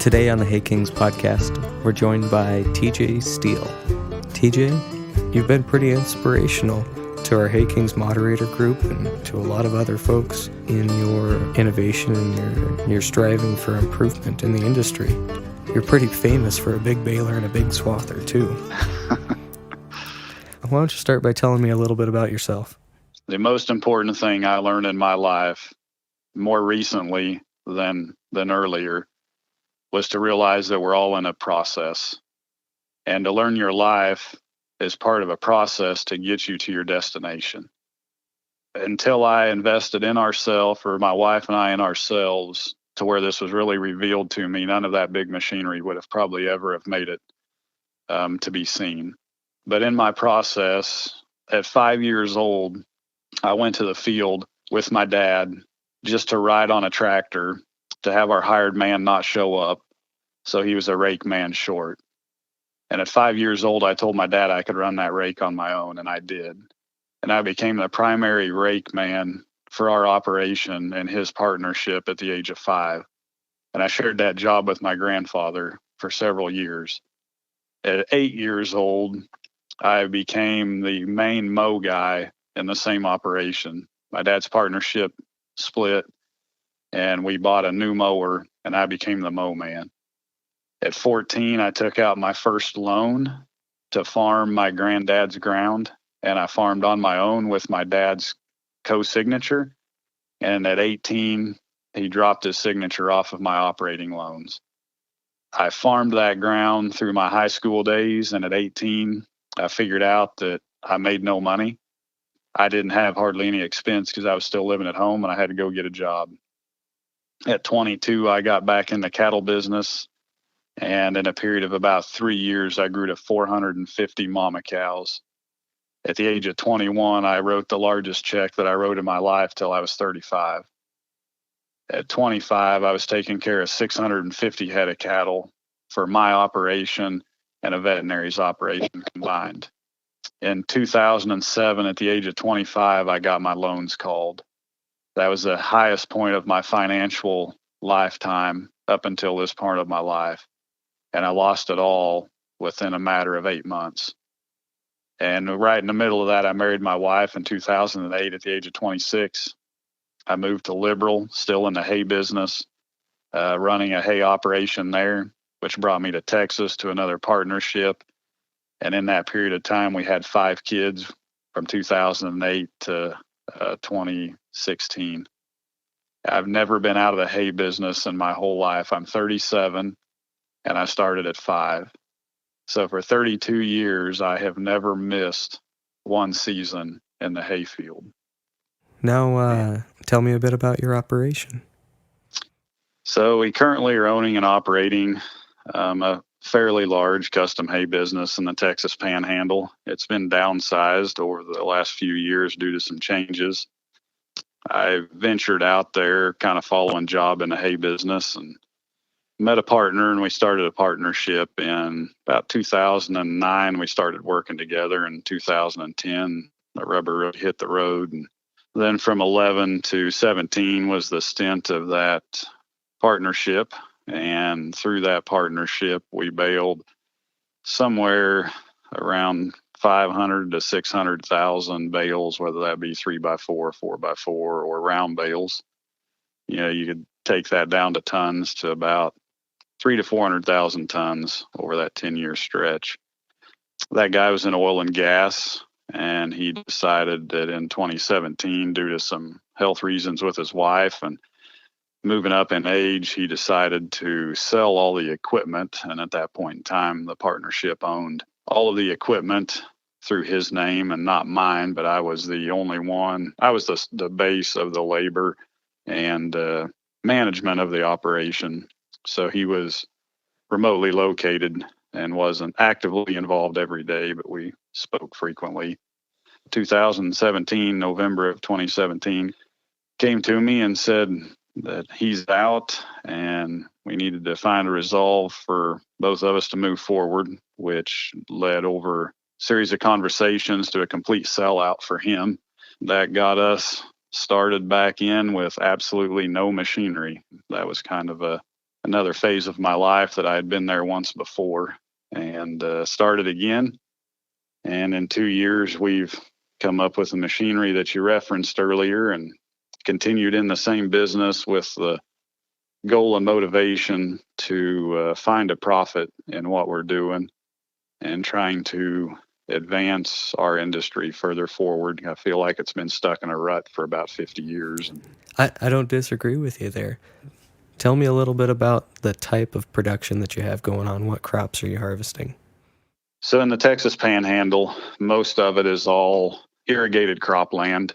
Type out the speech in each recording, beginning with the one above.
Today on the Hey Kings podcast, we're joined by TJ Steele. TJ, you've been pretty inspirational to our Hey Kings moderator group and to a lot of other folks in your innovation and your striving for improvement in the industry. You're pretty famous for a big baler and a big swather, too. Why don't you start by telling me a little bit about yourself? The most important thing I learned in my life, more recently than earlier, was to realize that we're all in a process. And to learn your life is part of a process to get you to your destination. Until I invested in ourselves, or my wife and I in ourselves, to where this was really revealed to me, none of that big machinery would have probably ever have made it to be seen. But in my process, at 5 years old, I went to the field with my dad just to ride on a tractor to have our hired man not show up. So he was a rake man short. And at 5 years old, I told my dad I could run that rake on my own, and I did. And I became the primary rake man for our operation and his partnership at the age of 5. And I shared that job with my grandfather for several years. At 8 years old, I became the main mow guy in the same operation. My dad's partnership split, and we bought a new mower, and I became the mow man. At 14, I took out my first loan to farm my granddad's ground, and I farmed on my own with my dad's co-signature. And at 18, he dropped his signature off of my operating loans. I farmed that ground through my high school days, and at 18, I figured out that I made no money. I didn't have hardly any expense because I was still living at home, and I had to go get a job. At 22, I got back in the cattle business. And in a period of about 3 years, I grew to 450 mama cows. At the age of 21, I wrote the largest check that I wrote in my life till I was 35. At 25, I was taking care of 650 head of cattle for my operation and a veterinary's operation combined. In 2007, at the age of 25, I got my loans called. That was the highest point of my financial lifetime up until this part of my life. And I lost it all within a matter of 8 months. And right in the middle of that, I married my wife in 2008 at the age of 26. I moved to Liberal, still in the hay business, running a hay operation there, which brought me to Texas to another partnership. And in that period of time, we had 5 kids from 2008 to 2016. I've never been out of the hay business in my whole life. I'm 37. And I started at 5. So for 32 years, I have never missed one season in the hayfield. Now, tell me a bit about your operation. So we currently are owning and operating a fairly large custom hay business in the Texas Panhandle. It's been downsized over the last few years due to some changes. I ventured out there kind of following job in the hay business and met a partner, and we started a partnership in about 2009. We started working together in 2010. The rubber really hit the road. And then from 11 to 17 was the stint of that partnership. And through that partnership, we baled somewhere around 500 to 600,000 bales, whether that be 3x4, 4x4, or round bales. You know, you could take that down to tons to about 300,000 to 400,000 tons over that 10-year stretch. That guy was in oil and gas, and he decided that in 2017, due to some health reasons with his wife and moving up in age, he decided to sell all the equipment. And at that point in time, the partnership owned all of the equipment through his name and not mine, but I was the only one. I was the base of the labor and management of the operation. So he was remotely located and wasn't actively involved every day, but we spoke frequently. 2017, November of 2017, came to me and said that he's out and we needed to find a resolve for both of us to move forward, which led over a series of conversations to a complete sellout for him. That got us started back in with absolutely no machinery. That was kind of a another phase of my life that I had been there once before, and started again. And in 2 years, we've come up with the machinery that you referenced earlier and continued in the same business with the goal and motivation to find a profit in what we're doing and trying to advance our industry further forward. I feel like it's been stuck in a rut for about 50 years. I don't disagree with you there. Tell me a little bit about the type of production that you have going on. What crops are you harvesting? So in the Texas Panhandle, most of it is all irrigated cropland,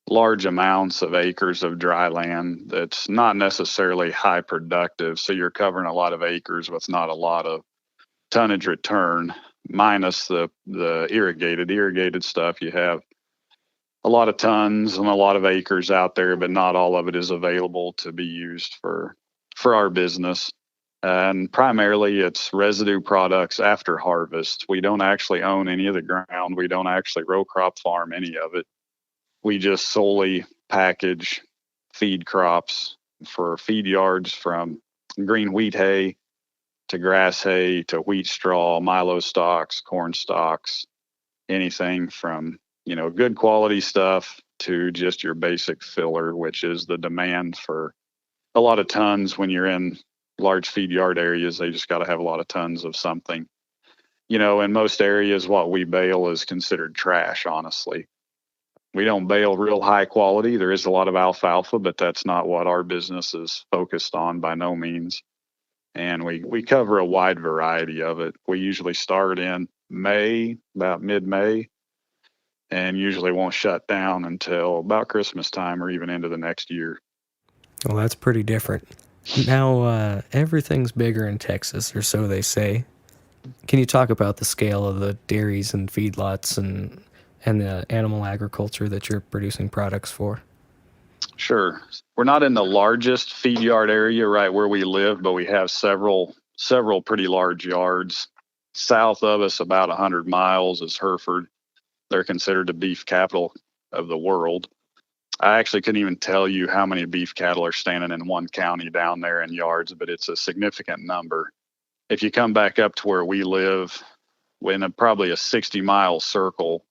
large amounts of acres of dry land that's not necessarily high productive. So you're covering a lot of acres with not a lot of tonnage return, minus the irrigated stuff. You have a lot of tons and a lot of acres out there, but not all of it is available to be used for our business. And primarily it's residue products after harvest. We don't actually own any of the ground. We don't actually row crop farm any of it. We just solely package feed crops for feed yards, from green wheat hay to grass hay to wheat straw, milo stalks, corn stalks, anything from, good quality stuff to just your basic filler, which is the demand for a lot of tons. When you're in large feed yard areas, they just got to have a lot of tons of something. In most areas, what we bale is considered trash, honestly. We don't bale real high quality. There is a lot of alfalfa, but that's not what our business is focused on by no means. And we cover a wide variety of it. We usually start in May, about mid-May, and usually won't shut down until about Christmas time or even into the next year. Well, that's pretty different. Now, everything's bigger in Texas, or so they say. Can you talk about the scale of the dairies and feedlots and the animal agriculture that you're producing products for? Sure. We're not in the largest feed yard area right where we live, but we have several pretty large yards. South of us, about 100 miles, is Hereford. They're considered the beef capital of the world. I actually couldn't even tell you how many beef cattle are standing in one county down there in yards, but it's a significant number. If you come back up to where we live, in probably a 60-mile circle,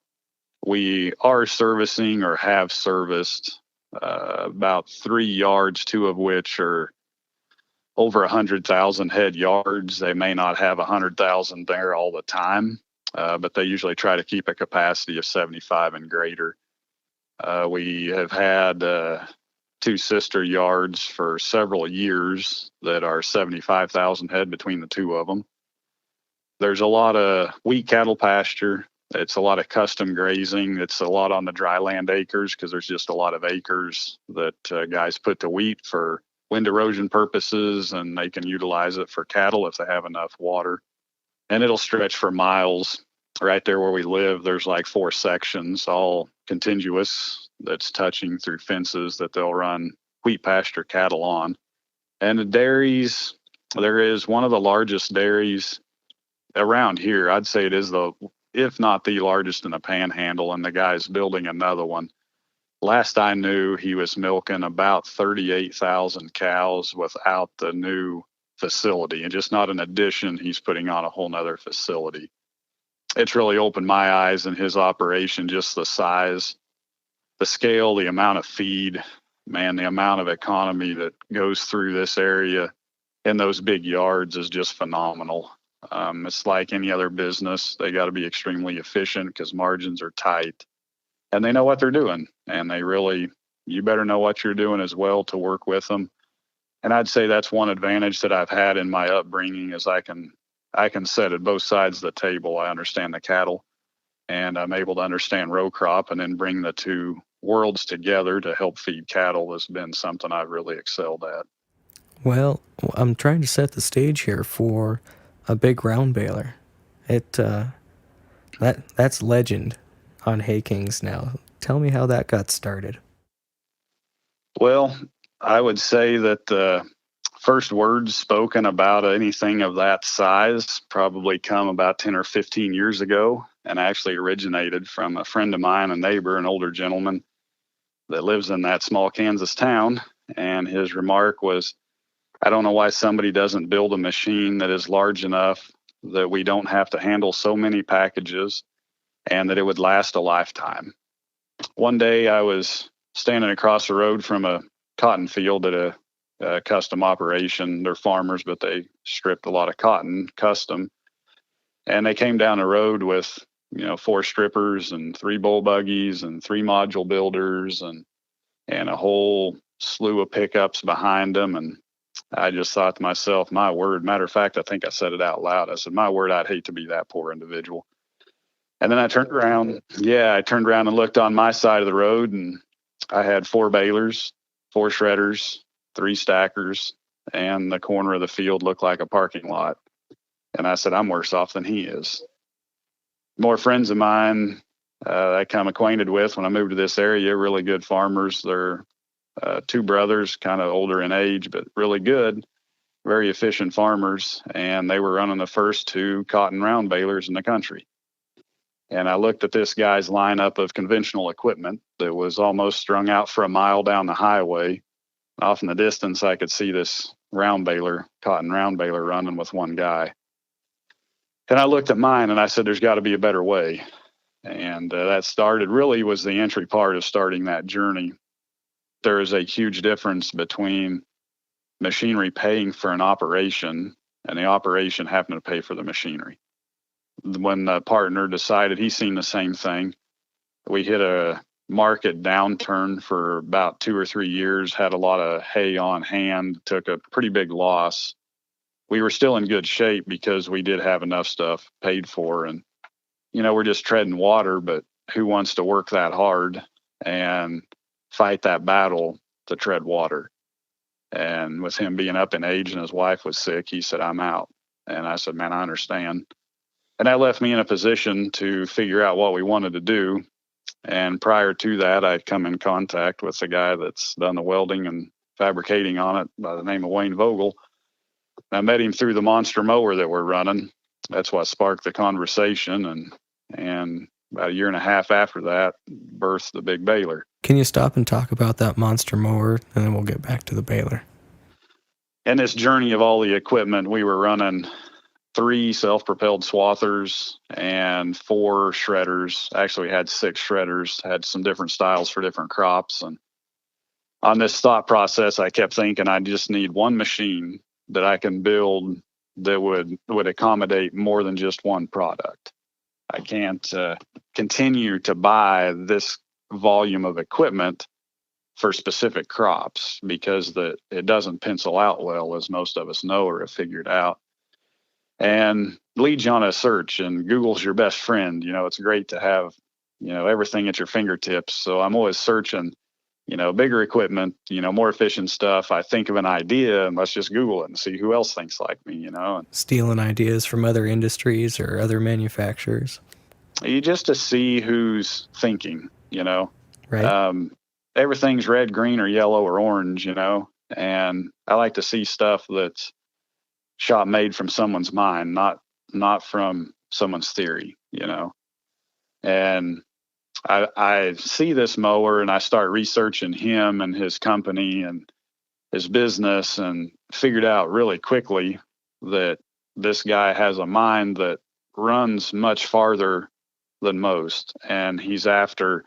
we are servicing or have serviced about 3 yards, 2 of which are over 100,000 head yards. They may not have 100,000 there all the time, but they usually try to keep a capacity of 75 and greater. We have had 2 sister yards for several years that are 75,000 head between the 2 of them. There's a lot of wheat cattle pasture. It's a lot of custom grazing. It's a lot on the dry land acres because there's just a lot of acres that guys put to wheat for wind erosion purposes, and they can utilize it for cattle if they have enough water. And it'll stretch for miles. Right there where we live, there's like 4 sections, all contiguous, that's touching through fences that they'll run wheat pasture cattle on. And the dairies, there is one of the largest dairies around here. I'd say it is if not the largest in the Panhandle, and the guy's building another one. Last I knew, he was milking about 38,000 cows without the new facility, and just not an addition. He's putting on a whole nother facility. It's really opened my eyes in his operation, just the size, the scale, the amount of feed, man, the amount of economy that goes through this area in those big yards is just phenomenal. It's like any other business. They got to be extremely efficient because margins are tight, and they know what they're doing. And you better know what you're doing as well to work with them. And I'd say that's one advantage that I've had in my upbringing is I can sit at both sides of the table. I understand the cattle, and I'm able to understand row crop, and then bring the 2 worlds together to help feed cattle has been something I've really excelled at. Well, I'm trying to set the stage here for a big round baler. That's legend on Hay Kings now. Tell me how that got started. Well, I would say that the first words spoken about anything of that size probably come about 10 or 15 years ago, and actually originated from a friend of mine, a neighbor, an older gentleman that lives in that small Kansas town. And his remark was, I don't know why somebody doesn't build a machine that is large enough that we don't have to handle so many packages and that it would last a lifetime. One day I was standing across the road from a cotton field at a custom operation. They're farmers, but they stripped a lot of cotton custom. And they came down the road with, 4 strippers and 3 bull buggies and 3 module builders and a whole slew of pickups behind them. And I just thought to myself, my word, matter of fact, I think I said it out loud. I said, my word, I'd hate to be that poor individual. And then I turned around. Yeah, I turned around and looked on my side of the road, and I had 4 balers, 4 shredders, 3 stackers, and the corner of the field looked like a parking lot. And I said, I'm worse off than he is. More friends of mine I come acquainted with when I moved to this area, really good farmers. They're 2 brothers, kind of older in age, but really good, very efficient farmers. And they were running the first 2 cotton round balers in the country. And I looked at this guy's lineup of conventional equipment that was almost strung out for a mile down the highway. Off in the distance, I could see this round baler, cotton round baler running with one guy. And I looked at mine and I said, there's got to be a better way. And that really was the entry part of starting that journey. There is a huge difference between machinery paying for an operation and the operation having to pay for the machinery. When the partner decided, he's seen the same thing. We hit a market downturn for about 2 or 3 years, had a lot of hay on hand, took a pretty big loss. We were still in good shape because we did have enough stuff paid for. And, we're just treading water, but who wants to work that hard and fight that battle to tread water? And with him being up in age and his wife was sick, he said, I'm out. And I said, man, I understand. And that left me in a position to figure out what we wanted to do. And prior to that, I'd come in contact with a guy that's done the welding and fabricating on it by the name of Wayne Vogel. I met him through the monster mower that we're running. That's what sparked the conversation. And about a year and a half after that, birthed the big baler. Can you stop and talk about that monster mower, and then we'll get back to the baler? In this journey of all the equipment, we were running 3 self-propelled swathers and 4 shredders. Actually, we had 6 shredders, had some different styles for different crops. And on this thought process, I kept thinking I just need one machine that I can build that would accommodate more than just one product. I can't continue to buy this volume of equipment for specific crops because it doesn't pencil out well, as most of us know or have figured out. And leads you on a search, and Google's your best friend. It's great to have, everything at your fingertips. So I'm always searching, bigger equipment, more efficient stuff. I think of an idea and let's just Google it and see who else thinks like me, And stealing ideas from other industries or other manufacturers. Just to see who's thinking, Right. Everything's red, green, or yellow, or orange, and I like to see stuff that's shot made from someone's mind, not from someone's theory, And I see this mower and I start researching him and his company and his business, and figured out really quickly that this guy has a mind that runs much farther than most. And he's after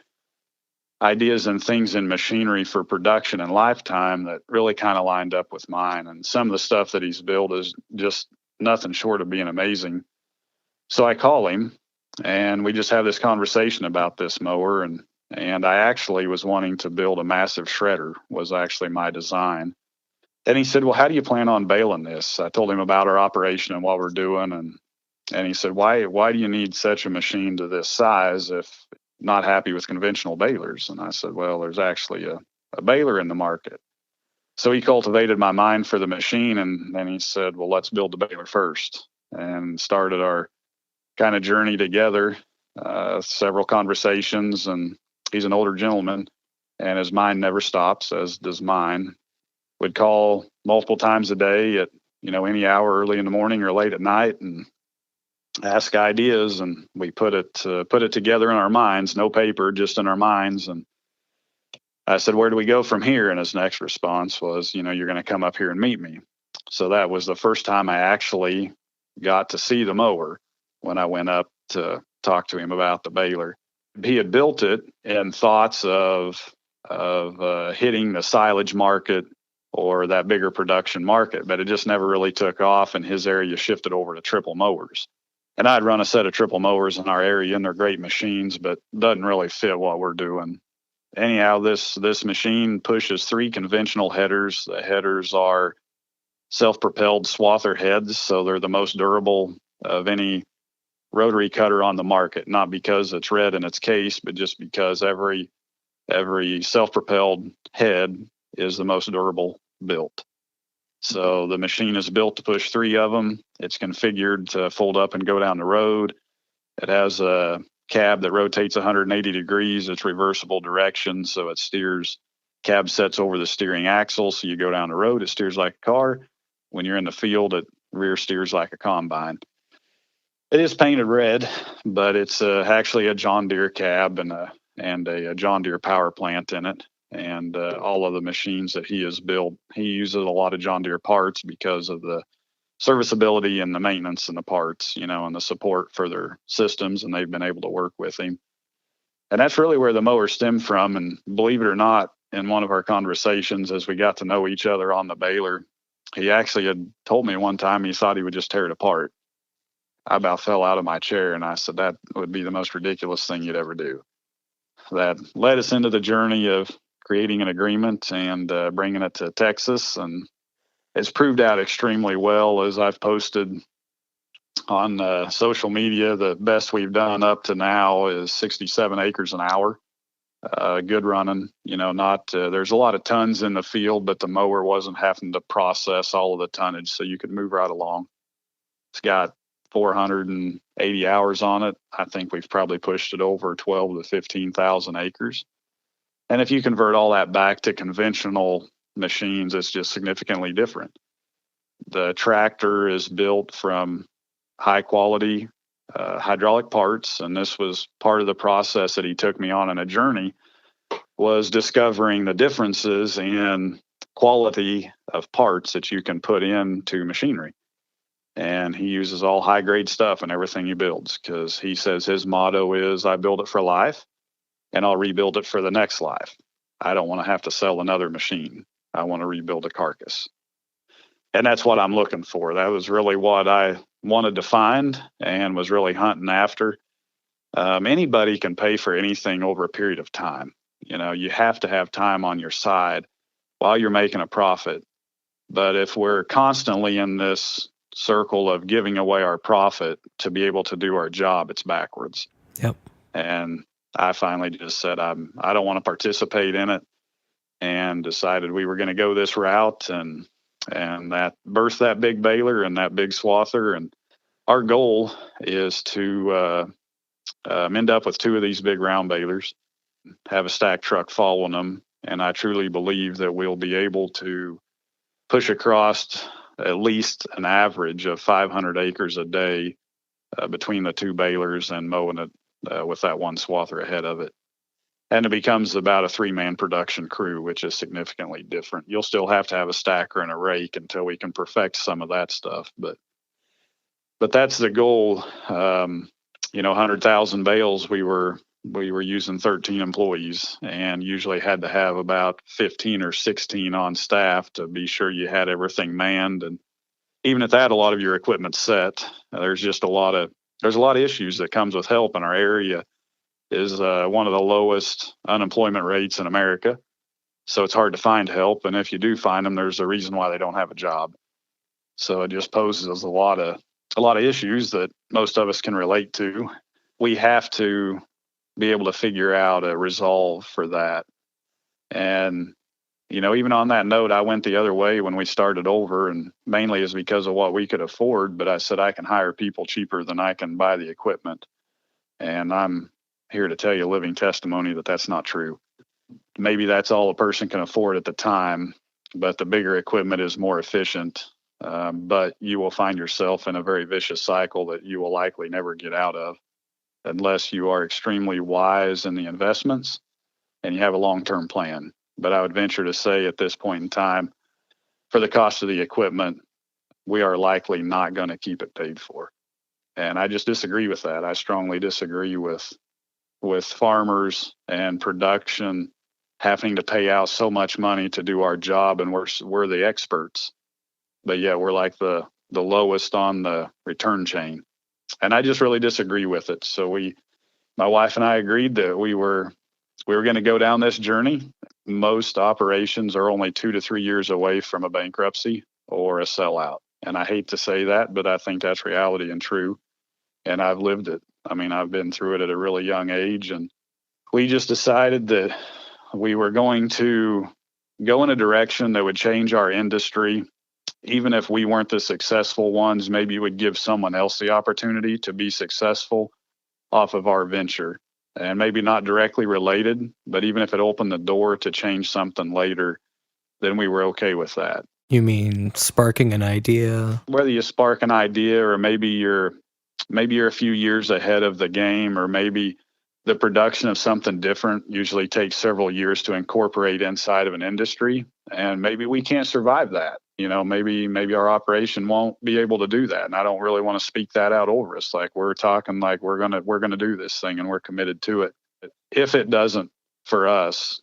ideas and things in machinery for production and lifetime that really kind of lined up with mine. And some of the stuff that he's built is just nothing short of being amazing. So I call him and we just have this conversation about this mower. And I actually was wanting to build a massive shredder, was actually my design. And he said, well, how do you plan on baling this? I told him about our operation and what we're doing. And he said, why do you need such a machine to this size if not happy with conventional balers? And I said, well, there's actually a baler in the market. So he cultivated my mind for the machine. And then he said, well, let's build the baler first, and started our kind of journey together, several conversations. And he's an older gentleman and his mind never stops, as does mine. Would call multiple times a day at, any hour, early in the morning or late at night, and ask ideas. And we put it together in our minds, no paper, just in our minds. And I said, where do we go from here? And his next response was, you're going to come up here and meet me. So that was the first time I actually got to see the mower when I went up to talk to him about the baler. He had built it in thoughts of hitting the silage market or that bigger production market, but it just never really took off, and his area shifted over to triple mowers. And I'd run a set of triple mowers in our area, and they're great machines, but doesn't really fit what we're doing. Anyhow, this machine pushes 3 conventional headers. The headers are self-propelled swather heads, so they're the most durable of any rotary cutter on the market. Not because it's red in its case, but just because every self-propelled head is the most durable built. So the machine is built to push 3 of them. It's configured to fold up and go down the road. It has a cab that rotates 180 degrees. It's reversible direction, so it steers. Cab sets over the steering axle, so you go down the road, it steers like a car. When you're in the field, it rear steers like a combine. It is painted red, but it's actually a John Deere cab and a John Deere power plant in it. And all of the machines that he has built, he uses a lot of John Deere parts because of the serviceability and the maintenance and the parts, and the support for their systems. And they've been able to work with him. And that's really where the mower stemmed from. And believe it or not, in one of our conversations, as we got to know each other on the baler, he actually had told me one time he thought he would just tear it apart. I about fell out of my chair, and I said that would be the most ridiculous thing you'd ever do. That led us into the journey of creating an agreement and bringing it to Texas. And it's proved out extremely well. As I've posted on social media, the best we've done up to now is 67 acres an hour. Good running, not there's a lot of tons in the field, but the mower wasn't having to process all of the tonnage, so you could move right along. It's got 480 hours on it. I think we've probably pushed it over 12 to 15,000 acres. And if you convert all that back to conventional machines, it's just significantly different. The tractor is built from high quality hydraulic parts, and this was part of the process that he took me on in a journey, was discovering the differences in quality of parts that you can put into machinery. And he uses all high grade stuff in everything he builds, because he says his motto is, I build it for life and I'll rebuild it for the next life. I don't want to have to sell another machine. I want to rebuild a carcass. And that's what I'm looking for. That was really what I wanted to find and was really hunting after. Anybody can pay for anything over a period of time. You have to have time on your side while you're making a profit. But if we're constantly in this circle of giving away our profit to be able to do our job, it's backwards. Yep. And I finally just said, I don't want to participate in it, and decided we were going to go this route, and that birthed that big baler and that big swather. And our goal is to end up with 2 of these big round balers, have a stack truck following them. And I truly believe that we'll be able to push across at least an average of 500 acres a day between the 2 balers and mowing it with that one swather ahead of it. And it becomes about a 3-man production crew, which is significantly different. You'll still have to have a stacker and a rake until we can perfect some of that stuff. But that's the goal. 100,000 bales, we were using 13 employees, and usually had to have about 15 or 16 on staff to be sure you had everything manned. And even at that, a lot of your equipment's set. There's a lot of issues that comes with help. In our area is one of the lowest unemployment rates in America. So it's hard to find help. And if you do find them, there's a reason why they don't have a job. So it just poses a lot of issues that most of us can relate to. We have to be able to figure out a resolve for that. And, even on that note, I went the other way when we started over, and mainly is because of what we could afford. But I said, I can hire people cheaper than I can buy the equipment. And I'm here to tell you living testimony that that's not true. Maybe that's all a person can afford at the time, but the bigger equipment is more efficient. But you will find yourself in a very vicious cycle that you will likely never get out of unless you are extremely wise in the investments and you have a long-term plan. But I would venture to say at this point in time, for the cost of the equipment, we are likely not going to keep it paid for. And I just disagree with that. I strongly disagree with farmers and production having to pay out so much money to do our job, and we're the experts. But yeah, we're like the lowest on the return chain. And I just really disagree with it. So my wife and I agreed that we were going to go down this journey. Most operations are only 2 to 3 years away from a bankruptcy or a sellout. And I hate to say that, but I think that's reality and true. And I've lived it. I mean, I've been through it at a really young age, and we just decided that we were going to go in a direction that would change our industry. Even if we weren't the successful ones, maybe it would give someone else the opportunity to be successful off of our venture. And maybe not directly related, but even if it opened the door to change something later, then we were okay with that. You mean sparking an idea? Whether you spark an idea, or maybe you're a few years ahead of the game, or maybe the production of something different usually takes several years to incorporate inside of an industry. And maybe we can't survive that. Maybe our operation won't be able to do that. And I don't really want to speak that out over us. Like, we're talking like we're going to do this thing and we're committed to it. If it doesn't for us,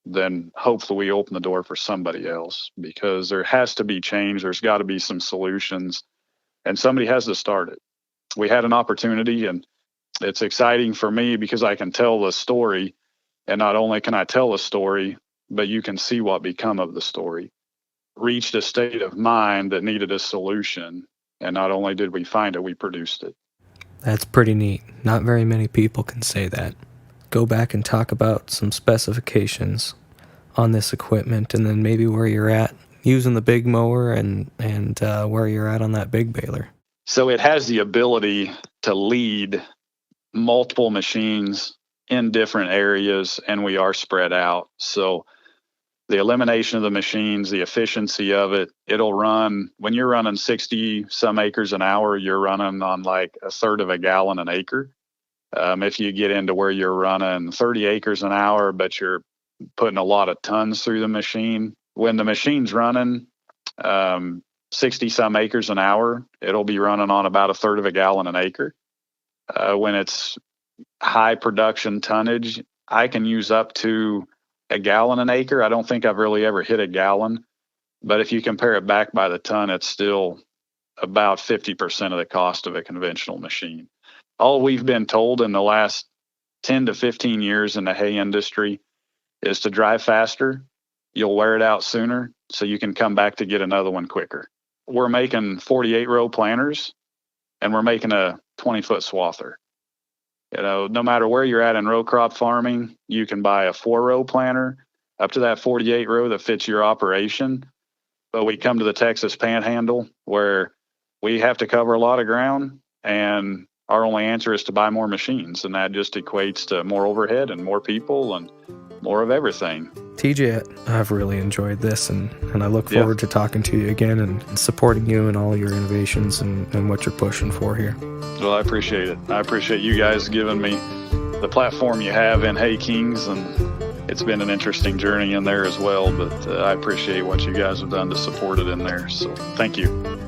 then hopefully we open the door for somebody else, because there has to be change. There's got to be some solutions, and somebody has to start it. We had an opportunity, and it's exciting for me because I can tell the story. And not only can I tell the story, but you can see what become of the story. Reached a state of mind that needed a solution. And not only did we find it, we produced it. That's pretty neat. Not very many people can say that. Go back and talk about some specifications on this equipment, and then maybe where you're at using the big mower and where you're at on that big baler. So it has the ability to lead multiple machines in different areas, and we are spread out. So the elimination of the machines, the efficiency of it, it'll run, when you're running 60 some acres an hour, you're running on like a third of a gallon an acre. If you get into where you're running 30 acres an hour, but you're putting a lot of tons through the machine, when the machine's running 60 some acres an hour, it'll be running on about a third of a gallon an acre. When it's high production tonnage, I can use up to a gallon an acre. I don't think I've really ever hit a gallon, but if you compare it back by the ton, it's still about 50% of the cost of a conventional machine. All we've been told in the last 10 to 15 years in the hay industry is to drive faster. You'll wear it out sooner, so you can come back to get another one quicker. We're making 48 row planters, and we're making a 20-foot swather. No matter where you're at in row crop farming, you can buy a 4-row planter up to that 48 row that fits your operation. But we come to the Texas Panhandle where we have to cover a lot of ground, and our only answer is to buy more machines. And that just equates to more overhead and more people and more of everything. TJ, I've really enjoyed this, and I look forward to talking to you again and supporting you in all your innovations and what you're pushing for here. Well, I appreciate it. I appreciate you guys giving me the platform you have in Hay Kings, and it's been an interesting journey in there as well, but I appreciate what you guys have done to support it in there. So thank you.